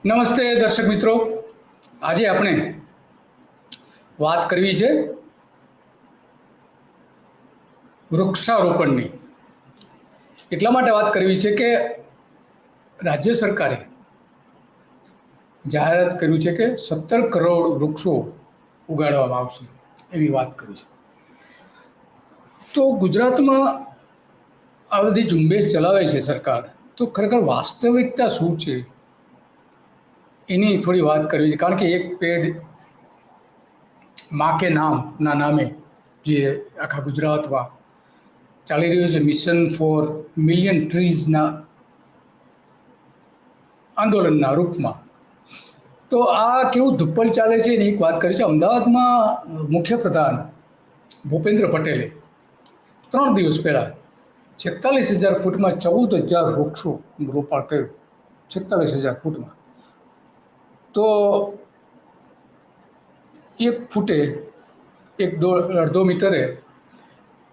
નમસ્તે દર્શક મિત્રો, આજે આપણે વાત કરવી છે વૃક્ષારોપણની. એટલા માટે વાત કરવી છે કે રાજ્ય સરકારે જાહેરાત કર્યું છે કે 17 કરોડ વૃક્ષો ઉગાડવામાં આવશે, એવી વાત કરી છે. તો ગુજરાતમાં આ બધી ઝુંબેશ ચલાવે છે સરકાર, તો ખરેખર વાસ્તવિકતા શું છે એની થોડી વાત કરવી છે. કારણ કે એક પેડ માં કે નામના નામે જે આખા ગુજરાતમાં ચાલી રહ્યું છે મિશન ફોર મિલિયન ટ્રીઝના આંદોલનના રૂપમાં, તો આ કેવું ધુપ્પડ ચાલે છે એની એક વાત કરી છે. અમદાવાદમાં મુખ્યપ્રધાન ભૂપેન્દ્ર પટેલે 3 દિવસ પહેલાં 46,000 ફૂટમાં 14,000 વૃક્ષો રોપાણ કર્યું. 46,000 ફૂટમાં તો 1 ફૂટે અડધો મીટરે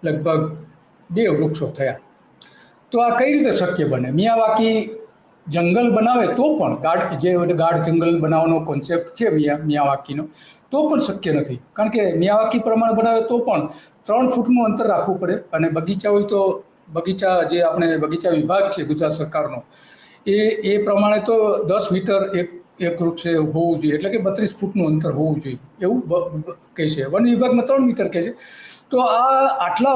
લગભગ 2 વૃક્ષો થયા. તો આ કઈ રીતે શક્ય બને? મિયાવાકી જંગલ બનાવે તો પણ ગાઢ જંગલ બનાવવાનો કોન્સેપ્ટ છે મિયાવાકીનો, તો પણ શક્ય નથી. કારણ કે મિયાવાકી પ્રમાણે બનાવે તો પણ 3 ફૂટનું અંતર રાખવું પડે. અને બગીચા હોય તો બગીચા, જે આપણે બગીચા વિભાગ છે ગુજરાત સરકારનો, એ પ્રમાણે તો 10 મીટર એક વૃક્ષે હોવું જોઈએ, એટલે કે 32 ફૂટનું અંતર હોવું જોઈએ એવું કહે છે. વન વિભાગમાં 3 મીટર કહે છે. તો આ આટલા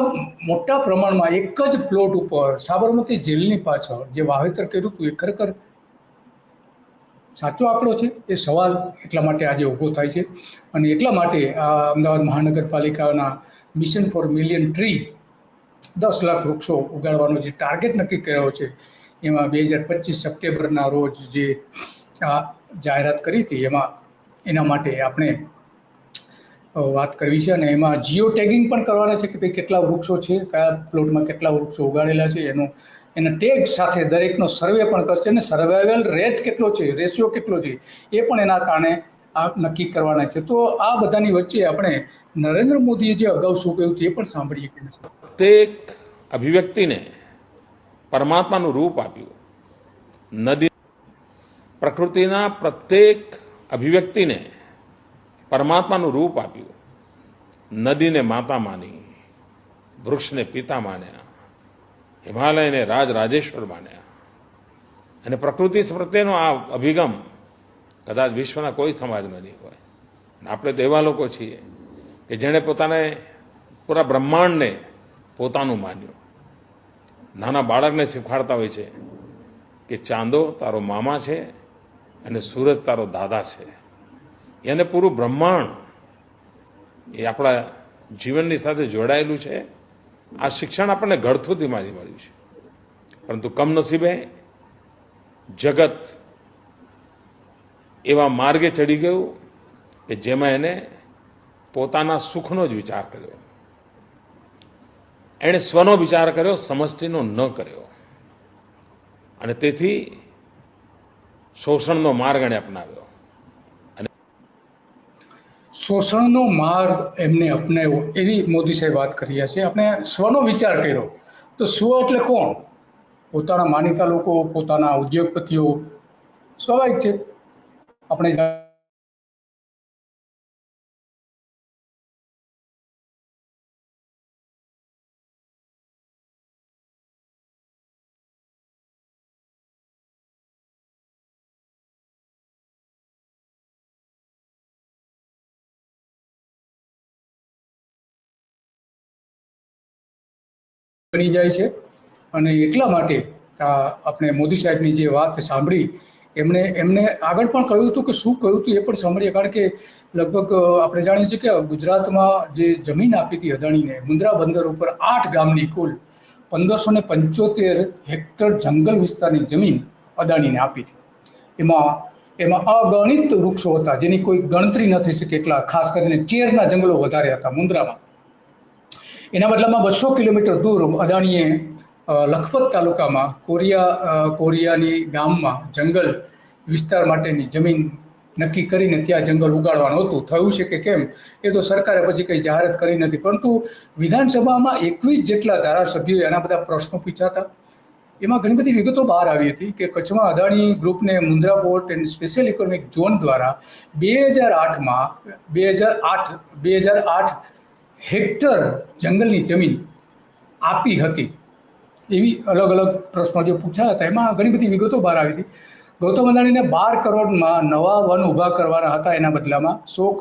મોટા પ્રમાણમાં એક જ પ્લોટ ઉપર સાબરમતી જેલની પાછળ જે વાવેતર કર્યું હતું, એ ખરેખર સાચો આંકડો છે? એ સવાલ એટલા માટે આજે ઊભો થાય છે. અને એટલા માટે આ અમદાવાદ મહાનગરપાલિકાના mission for million tree 10 lakh વૃક્ષો ઉગાડવાનો જે ટાર્ગેટ નક્કી કર્યો છે, એમાં 2025 સપ્ટેમ્બરના રોજ જે આ જાહેરાત કરી હતી, એના માટે આપણે વાત કરવી છે. અને એમાં જીઓ ટેગિંગ પણ કરવાના છે કે ભાઈ કેટલા વૃક્ષો છે, કયા પ્લોટમાં કેટલા વૃક્ષો ઉગાડેલા છે, એના ટેગ સાથે દરેકનો સર્વે પણ કરશે. અને સર્વાઇવલ રેટ કેટલો છે, રેશિયો કેટલો છે, એ પણ એના કારણે આ નક્કી કરવાના છે. તો આ બધાની વચ્ચે આપણે નરેન્દ્ર મોદીએ જે અગાઉ શું કહ્યું તે પણ સાંભળીએ. પ્રત્યેક અભિવ્યક્તિને પરમાત્માનું રૂપ આપ્યું. નદી પ્રકૃતિના પ્રત્યેક અભિવ્યક્તિને પરમાત્માનું રૂપ આપ્યું. નદીને માતા માની, વૃક્ષને પિતા માન્યા, હિમાલયને રાજરાજેશ્વર માન્યા. અને પ્રકૃતિ પ્રત્યેનો આ અભિગમ કદાચ વિશ્વના કોઈ સમાજમાં નહીં હોય. આપણે તો એવા લોકો છીએ કે જેણે પોતાને પૂરા બ્રહ્માંડને પોતાનું માન્યું. નાના બાળકને શીખવાડતા હોય છે કે ચાંદો તારો મામા છે અને સૂરજ તારો દાદા છે. એને પૂરું બ્રહ્માંડ એ આપણા જીવનની સાથે જોડાયેલું છે. આ શિક્ષણ આપણને ઘરથુથી મળ્યું છે. પરંતુ કમનસીબે જગત એવા માર્ગે ચડી ગયું કે જેમાં એને પોતાના સુખનો જ વિચાર કર્યો. એણે સ્વનો વિચાર કર્યો, સમષ્ટિનો ન કર્યો. અને તેથી શોષણનો માર્ગ એણે અપનાવ્યો. શોષણનો માર્ગ એમને અપનાવ્યો, એવી મોદી સાહેબ વાત કરી રહ્યા છે. આપણે સ્વનો વિચાર કર્યો, તો સ્વ એટલે કોણ? પોતાના માનીતા લોકો, પોતાના ઉદ્યોગપતિઓ. સ્વાભાવિક છે. આપણે બની જાય છે. અને એટલા માટે આપણે મોદી સાહેબની જે વાત સાંભળી, એમને આગળ પણ કહ્યું હતું કે શું કહ્યું હતું એ પણ સાંભળીએ. કારણ કે લગભગ આપણે જાણીએ છીએ કે ગુજરાતમાં જે જમીન આપી હતી અદાણીને, મુન્દ્રા બંદર ઉપર 8 ગામની કુલ 1575 હેક્ટર જંગલ વિસ્તારની જમીન અદાણીને આપી હતી. એમાં અગણિત વૃક્ષો હતા, જેની કોઈ ગણતરી ન થઈ શકે એટલા. ખાસ કરીને ચેરના જંગલો વધારે હતા મુન્દ્રામાં. એના બદલામાં 200 કિલોમીટર દૂર અદાણીએ લખપત તાલુકામાં કોરિયાની ગામમાં જંગલ વિસ્તાર માટેની જમીન નક્કી કરીને ત્યાં જંગલ ઉગાડવાનું હતું. થયું છે કે કેમ એ તો સરકારે પછી કંઈ જાહેરાત કરી નથી. પરંતુ વિધાનસભામાં 21 જેટલા ધારાસભ્યોએ એના બધા પ્રશ્નો પૂછ્યા હતા. એમાં ઘણી બધી વિગતો બહાર આવી હતી કે કચ્છમાં અદાણી ગ્રુપને Mundra port and special economic zone દ્વારા 2008 હેક્ટર જંગલની જમીન આપી હતી. એવી અલગ અલગ પ્રશ્નો જે પૂછ્યા હતા એમાં ઘણી બધી વિગતો બહાર આવી હતી. ગૌતમ અદાણીને 12 કરોડમાં નવા વન ઊભા કરવાના હતા, એના બદલામાં 100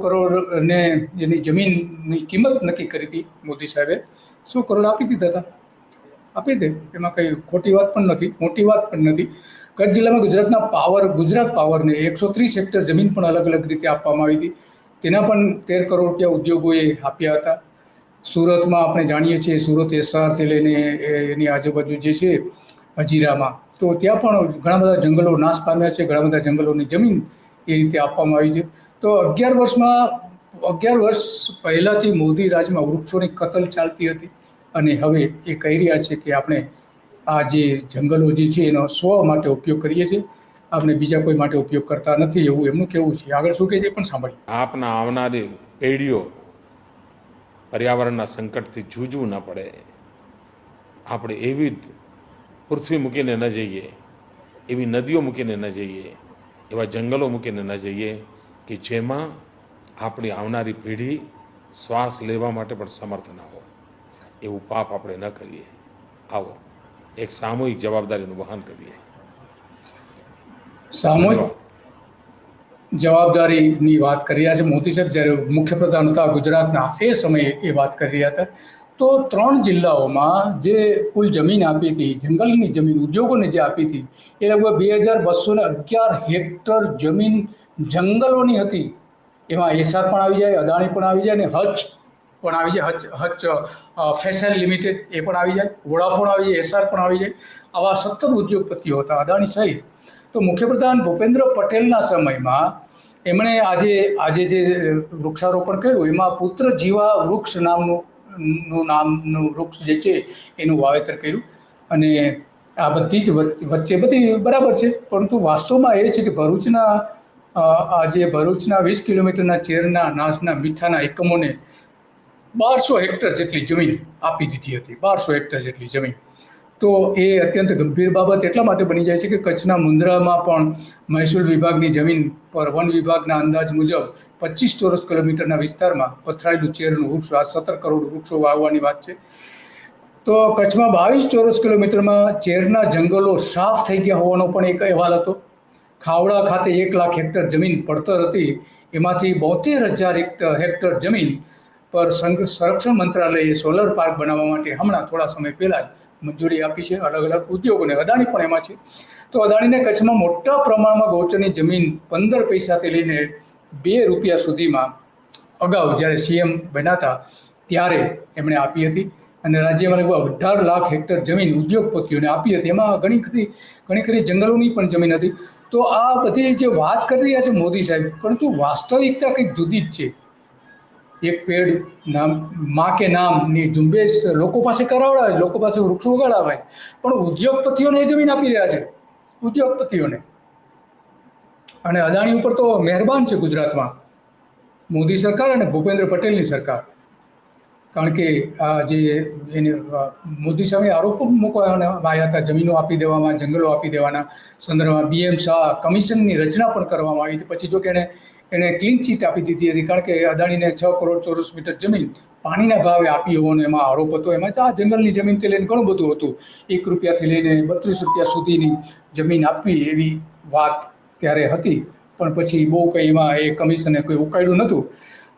કરોડને એની જમીનની કિંમત નક્કી કરી હતી મોદી સાહેબે. 100 કરોડ આપી દીધા હતા, આપી દે, એમાં કંઈ ખોટી વાત પણ નથી, મોટી વાત પણ નથી. કચ્છ જિલ્લામાં ગુજરાત પાવરને 130 હેક્ટર જમીન પણ અલગ અલગ રીતે આપવામાં આવી હતી. તેના પણ 13 કરોડ રૂપિયા ઉદ્યોગોએ આપ્યા હતા. સુરતમાં આપણે જાણીએ છીએ, સુરત એસઆરથી લઈને એની આજુબાજુ જે છે હજીરામાં, તો ત્યાં પણ ઘણા બધા જંગલો નાશ પામ્યા છે, ઘણા બધા જંગલોની જમીન એ રીતે આપવામાં આવી છે. તો 11 વર્ષ પહેલાંથી મોદી રાજમાં વૃક્ષોની કતલ ચાલતી હતી અને હવે એ કહી રહ્યા છે કે આપણે આ જે જંગલો જે છે એનો સ્વ માટે ઉપયોગ કરીએ છીએ, આપણે બીજા કોઈ માટે ઉપયોગ કરતા નથી, એવું એમનું કહેવું છે. આગળ શું કહે છે એ પણ સાંભળીએ. આપના આવનારી પેઢીઓ પર્યાવરણના સંકટથી જૂझવું ન પડે, આપણે એવી પૃથ્વી મૂકીને ન જઈએ, એવી નદીઓ મૂકીને ન જઈએ, એવા જંગલો મૂકીને ન જઈએ કે જેમાં આપણી આવનારી પેઢી શ્વાસ લેવા માટે પણ સમર્થ ના હોય. એવું પાપ આપણે ન કરીએ. આવો એક સામૂહિક જવાબદારીનું વહન કરીએ. સામૂહિક જવાબદારીની વાત કરી રહ્યા છે મોદી સાહેબ. જ્યારે મુખ્યપ્રધાન હતા ગુજરાતના એ સમયે એ વાત કરી રહ્યા હતા. તો 3 જિલ્લાઓમાં જે કુલ જમીન આપી હતી, જંગલની જમીન ઉદ્યોગોને જે આપી હતી, એ લગભગ 2211 હેક્ટર જમીન જંગલોની હતી. એમાં એસાર પણ આવી જાય, અદાણી પણ આવી જાય અને હચ પણ આવી જાય. હચ ફેશન લિમિટેડ એ પણ આવી જાય, વોડાફોન આવી જાય, એસાર પણ આવી જાય. આવા 17 ઉદ્યોગપતિઓ હતા અદાણી સહિત. તો મુખ્યપ્રધાન ભૂપેન્દ્ર પટેલના સમયમાં એમણે આજે જે વૃક્ષારોપણ કર્યું એમાં પુત્ર જીવા વૃક્ષ નામનું વૃક્ષ જે છે એનું વાવેતર કર્યું. અને આ બધી જ વચ્ચે બધી બરાબર છે, પરંતુ વાસ્તવમાં એ છે કે ભરૂચના 20 કિલોમીટરના ચેરના નાશના મીઠાના એકમોને 1200 હેક્ટર જેટલી જમીન આપી દીધી હતી. 1200 હેક્ટર જેટલી જમીન. તો એ અત્યંત ગંભીર બાબત એટલા માટે બની જાય છે કે કચ્છના મુન્દ્રામાં પણ મહેસૂલ વિભાગની જમીન પર વન વિભાગના અંદાજ મુજબ 25 ચોરસ કિલોમીટરના વિસ્તારમાં પથરાયેલું ચેરનું વૃક્ષ, આ 17 કરોડ વૃક્ષો વાવવાની વાત છે. તો કચ્છમાં 22 ચોરસ કિલોમીટરમાં ચેરના જંગલો સાફ થઈ ગયા હોવાનો પણ એક અહેવાલ હતો. ખાવડા ખાતે 1 લાખ હેક્ટર જમીન પડતર હતી, એમાંથી 72,000 હેક્ટર જમીન પર સંરક્ષણ મંત્રાલયે સોલર પાર્ક બનાવવા માટે હમણાં થોડા સમય પહેલાં જ મંજૂરી આપી છે અલગ અલગ ઉદ્યોગોને. અદાણી પણ એમાં છે. તો અદાણીને કચ્છમાં મોટા પ્રમાણમાં ગૌચરની જમીન 15 પૈસાથી લઈને 2 રૂપિયા સુધીમાં અગાઉ જ્યારે સીએમ બન્યા હતા ત્યારે એમણે આપી હતી. અને રાજ્યમાં લગભગ 18 લાખ હેક્ટર જમીન ઉદ્યોગપતિઓને આપી હતી. એમાં ઘણી ખરી જંગલોની પણ જમીન હતી. તો આ બધી જે વાત કરી રહ્યા છે મોદી સાહેબ, પરંતુ વાસ્તવિકતા કંઈક જુદી જ છે. એક પેડ નામ માં કે નામની ઝુંબેશ લોકો પાસે કરાવડાવે, લોકો પાસે વૃક્ષો ઉગાડાવે, પણ ઉદ્યોગપતિઓને એ જમીન આપી રહ્યા છે, ઉદ્યોગપતિઓને. અને અદાણી ઉપર તો મહેરબાન છે ગુજરાતમાં મોદી સરકાર અને ભૂપેન્દ્ર પટેલની સરકાર. કારણ કે આ જે એને મોદી સામે આરોપો મૂકવામાં આવ્યા હતા જમીનો આપી દેવામાં, જંગલો આપી દેવાના સંદર્ભમાં BM શાહ કમિશનની રચના પણ કરવામાં આવી હતી. પછી જો કે એણે ક્લીન ચીટ આપી દીધી હતી, કારણ કે અદાણીને 6 કરોડ ચોરસ મીટર જમીન પાણીના ભાવે આપી હોવાનો એમાં આરોપ હતો. એમાં આ જંગલની જમીનથી લઈને ઘણું બધું હતું. 1 રૂપિયાથી લઈને 32 રૂપિયા સુધીની જમીન આપવી એવી વાત ત્યારે હતી, પણ પછી બહુ કંઈ એમાં એ કમિશને કોઈ ઉકાળ્યું નહોતું.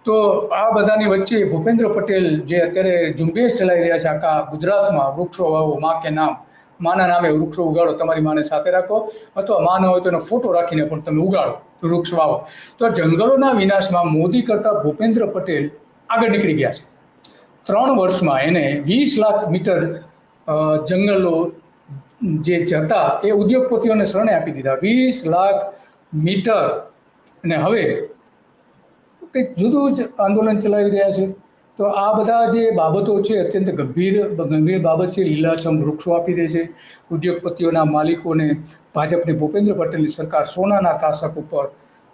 તો આ બધાની વચ્ચે ભૂપેન્દ્ર પટેલ જે અત્યારે ઝુંબેશ ચલાવી રહ્યા છે આખા ગુજરાતમાં, વૃક્ષો વાવો, માં કે નામ, માના નામે વૃક્ષો ઉગાડો, તમારી માને સાથે રાખો, અથવા માં ન હોય તો એનો ફોટો રાખીને પણ તમે ઉગાડો, વૃક્ષ વાવો. તો જંગલોના વિનાશમાં મોદી કરતા ભૂપેન્દ્ર પટેલ આગળ નીકળી ગયા છે. 3 વર્ષમાં એને 20 લાખ મીટર જંગલો જે હતા એ ઉદ્યોગપતિઓને શરણે આપી દીધા. 20 લાખ મીટર. અને હવે કંઈક જુદું જ આંદોલન ચલાવી રહ્યા છે. તો આ બધા જે બાબતો છે અત્યંત ગંભીર બાબત છે. લીલાછમ વૃક્ષો આપી દે છે ઉદ્યોગપતિઓના માલિકોને. ભાજપની ભૂપેન્દ્ર પટેલની સરકાર સોનાના તાસક ઉપર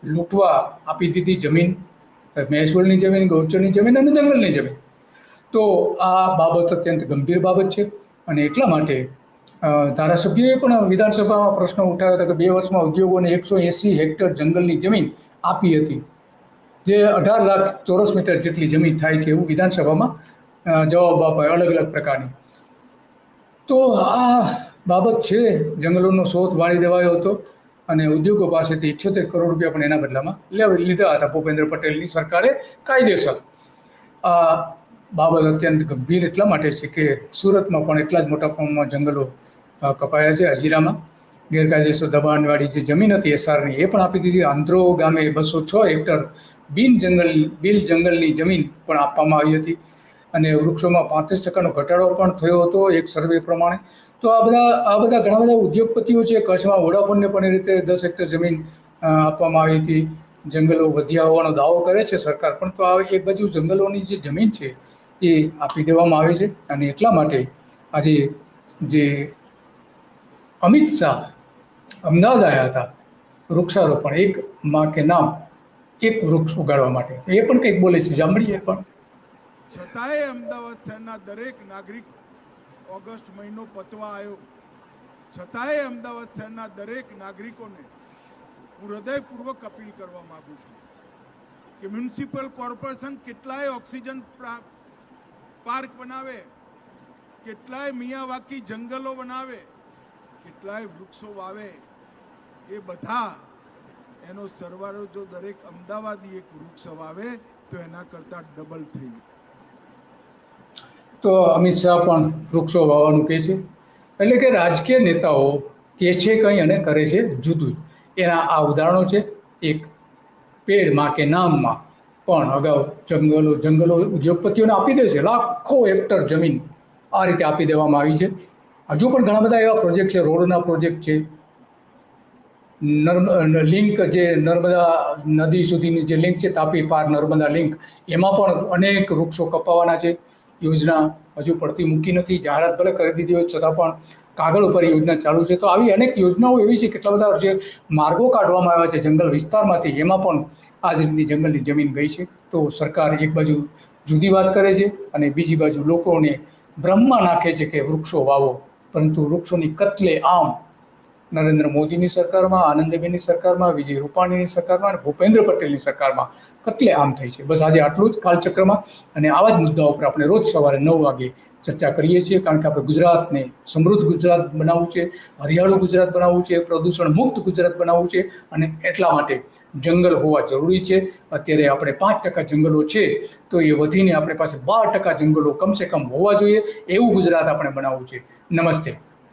લૂંટવા આપી દીધી જમીન, મહેસૂલની જમીન, ગૌચરની જમીન અને જંગલની જમીન. તો આ બાબત અત્યંત ગંભીર બાબત છે અને એટલા માટે ધારાસભ્યોએ પણ વિધાનસભામાં પ્રશ્ન ઉઠાવ્યો હતો કે 2 વર્ષમાં ઉદ્યોગોને 180 હેક્ટર જંગલની જમીન આપી હતી, જે 18 લાખ ચોરસ મીટર જેટલી જમીન થાય છે, એવું વિધાનસભામાં જવાબ આપ્યો અલગ અલગ પ્રકારની. તો આ બાબત છે, જંગલોનો શોધ વાળી દેવાયો હતો અને ઉદ્યોગો પાસેથી 78 કરોડ રૂપિયા પણ એના બદલામાં લીધા હતા ભૂપેન્દ્ર પટેલની સરકારે કાયદેસર. આ બાબત અત્યંત ગંભીર એટલા માટે છે કે સુરતમાં પણ એટલા જ મોટા પ્રમાણમાં જંગલો કપાયા છે. હજીરામાં ગેરકાયદેસર દબાણવાળી જે જમીન હતી એસઆરની, એ પણ આપી દીધી. આંધ્રો ગામે 206 હેક્ટર બિન જંગલની જમીન પણ આપવામાં આવી હતી અને વૃક્ષોમાં 35% ઘટાડો પણ થયો હતો એક સર્વે પ્રમાણે. તો આ બધા ઘણા બધા ઉદ્યોગપતિઓ છે. કચ્છમાં વોડાફોનને પણ એ રીતે 10 હેક્ટર જમીન આપવામાં આવી હતી. જંગલો વધ્યા હોવાનો દાવો કરે છે સરકાર, પણ તો આ એક બાજુ જંગલોની જે જમીન છે એ આપી દેવામાં આવે છે. અને એટલા માટે આજે જે અમિત શાહ અમદાવાદ આવ્યા હતા વૃક્ષારોપણ, એક માં કે નામ, એક વૃક્ષ ઉગાડવા માટે, એ પણ કંઈક બોલે છે, સાંભળીએ પણ. છતાંય અમદાવાદ શહેરના દરેક નાગરિક, ઓગસ્ટ મહિનો પતવા આવ્યો, છતાંય અમદાવાદ શહેરના દરેક નાગરિકોને હું હૃદયપૂર્વક અપીલ કરવા માંગુ છું કે મ્યુનિસિપલ કોર્પોરેશન કેટલાય ઓક્સિજન પાર્ક બનાવે, કેટલાય મિયાવાકી જંગલો બનાવે, કેટલાય વૃક્ષો વાવે, એ બધા એનો સરવાળો જો દરેક અમદાવાદી એક વૃક્ષ વાવે તો એના કરતા ડબલ થઈ. તો અમિત શાહ પણ વૃક્ષો વાવવાનું કહે છે. એટલે કે રાજકીય નેતાઓ કહે છે કંઈ અને કરે છે જુદું. એના આ ઉદાહરણો છે. એક પેડ માં કે નામમાં પણ અગાઉ જંગલો ઉદ્યોગપતિઓને આપી દે છે, લાખો હેક્ટર જમીન આ રીતે આપી દેવામાં આવી છે. હજુ પણ ઘણા બધા એવા પ્રોજેક્ટ છે, રોડના પ્રોજેક્ટ છે, લિંક જે નર્મદા નદી સુધીની જે લિંક છે, તાપી પાર નર્મદા લિંક, એમાં પણ અનેક વૃક્ષો કપાવાના છે. યોજના હજુ પડતી મૂકી નથી, જાહેરાત ભલે કરી દીધી હોય છતાં પણ કાગળ ઉપર યોજના ચાલુ છે. તો આવી અનેક યોજનાઓ એવી છે, કેટલા બધા જે માર્ગો કાઢવામાં આવ્યા છે જંગલ વિસ્તારમાંથી, એમાં પણ આ જ રીતની જંગલની જમીન ગઈ છે. તો સરકાર એક બાજુ જુદી વાત કરે છે અને બીજી બાજુ લોકોને ભ્રમમાં નાખે છે કે વૃક્ષો વાવો, પરંતુ વૃક્ષોની કત્લે આમ નરેન્દ્ર મોદીની સરકારમાં, આનંદીબેનની સરકારમાં, વિજય રૂપાણીની સરકારમાં અને ભૂપેન્દ્ર પટેલની સરકારમાં કત્લે આમ થઈ છે. બસ આજે આટલું જ કાલચક્રમાં, અને આવા જ મુદ્દાઓ પર આપણે રોજ સવારે 9 વાગે ચર્ચા કરીએ છીએ. કારણ કે આપણે ગુજરાતને સમૃદ્ધ ગુજરાત બનાવવું છે, હરિયાળું ગુજરાત બનાવવું છે, પ્રદૂષણ મુક્ત ગુજરાત બનાવવું છે, અને એટલા માટે જંગલ હોવા જરૂરી છે. અત્યારે આપણે 5% જંગલો છે, તો એ વધીને આપણે પાસે 12% જંગલો કમસે કમ હોવા જોઈએ. એવું ગુજરાત આપણે બનાવવું છે. નમસ્તે.